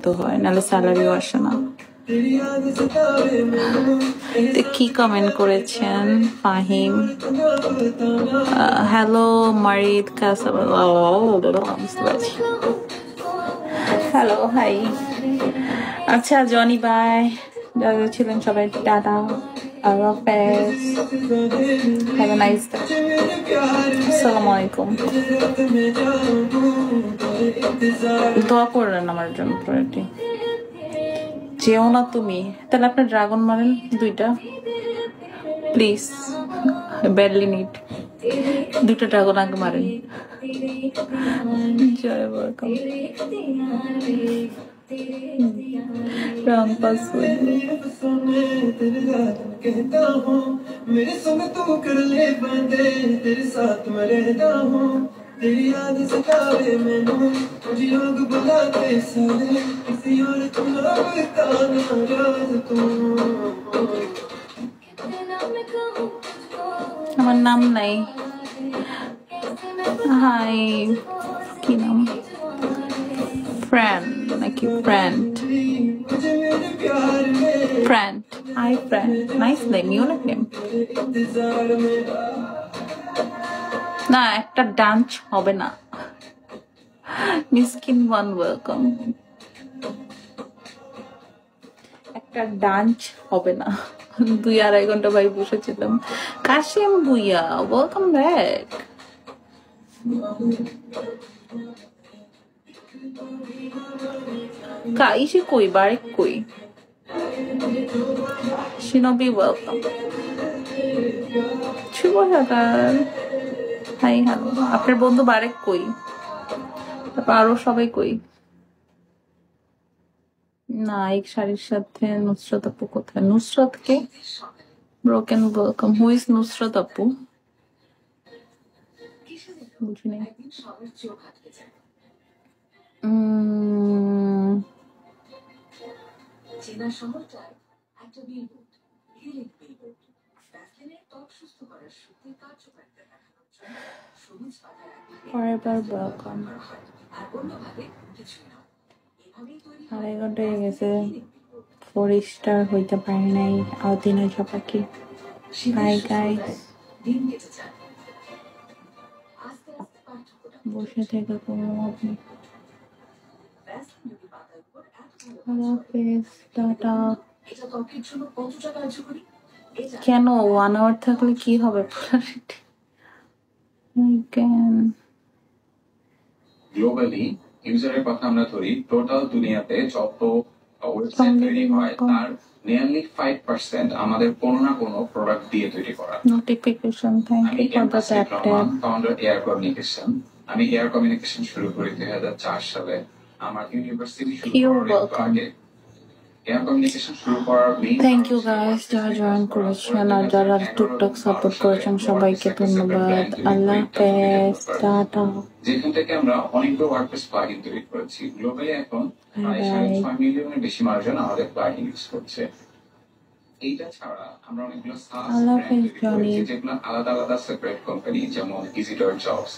তো হয়, নাহলে স্যালারিও আসে না। কি কমেন্ট করেছেন Fahim? Hello Marid Kasab, hello hi. আচ্ছা জনি বাই, যারা ছিলেন সবাই টাটা, আল্লাহ হাফেজ, হ্যাভ এ নাইস ডে, আসসালামু আলাইকুম। দোয়া করলেন আমার জন্য প্রায়োরিটি। যেও না তুমি, তাহলে আপনার ড্রাগন মারেন 2টা প্লিজ, ব্যাডলি নিড 2টা ড্রাগন আগে মারেন। জয় ওয়েলকাম। রং পাসওয়ার্ড मेरे संग तू कर ले बंदे, तेरे साथ मैं रहता हूँ, तेरी याद सतावे मैनू, मुझे लोग बुलाते सारे, किसी और को ना बताना राज तू। আমার নাম নাই। হাই, কি নাম? ফ্রেন্ড নাকি friend? Friend, hi friend, nice name, unique name. না, একটা ডান্স হবে না। মিসকিন ওয়ান ওয়েলকাম। একটা ডান্স হবে না, 2-2.5 ঘন্টা ভাই বসেছিলাম। Kasim Bhuiyan welcome back. কাইসে কই বারেক কই? শিনবি ওয়েলকাম। শুভ সকাল। Hi hello. আপনার বন্ধু বারেক কই? তারপর আরো সবাই কই? না, এক শাড়ির সাথে নুসরাত আপু কোথায়? নুসরাত কে? Broken welcome. Who is Nusrat আপু? বুঝি নাই। Forever welcome. 2.5 ঘন্টা হয়ে গেছে, 4 স্টার হইতে পারে নাই। আউদিনের সবাইকে হাই গাইস। বসে থেকে কোনো আপনি কেন 1 আওয়ার থাকলে কি হবে? গ্লোবালি ইউজারের কথা আমরা ধরি, টোটাল দুনিয়াতে যত ওয়েবসাইট তৈরি হয় তার নিয়ারলি 5% আমাদের কোনো না কোনো প্রোডাক্ট দিয়ে তৈরি করা। Notification, thank you for the tap tap. Founder air communication. আমি এয়ার কমিউনিকেশন শুরু করি 2004 সালে। আমার ইউনিভার্সিটি শুরু করার আগে এয়ার কমিউনিকেশন শুরু করার মেইন। থ্যাংক ইউ গাইস যারা জয়েন করেছেন আর যারা টুকটাক সাপোর্ট করেছেন সবাইকে ধন্যবাদ। আল্লাহ হাফেজ, টাটা। যেখান থেকে আমরা অনেকগুলো ওয়ার্ডপ্রেস প্লাগইন তৈরি করেছি। গ্লোবালি এখন প্রায় 6.5 মিলিয়নের বেশি মানুষজন আমাদের প্লাগইন ইউজ করছে। এইটা ছাড়া আমরা অনেকগুলো সাস ব্র্যান্ড তৈরি করেছি যেগুলো আলাদা আলাদা সেপারেট কোম্পানি, যেমন ইজিডর জবস।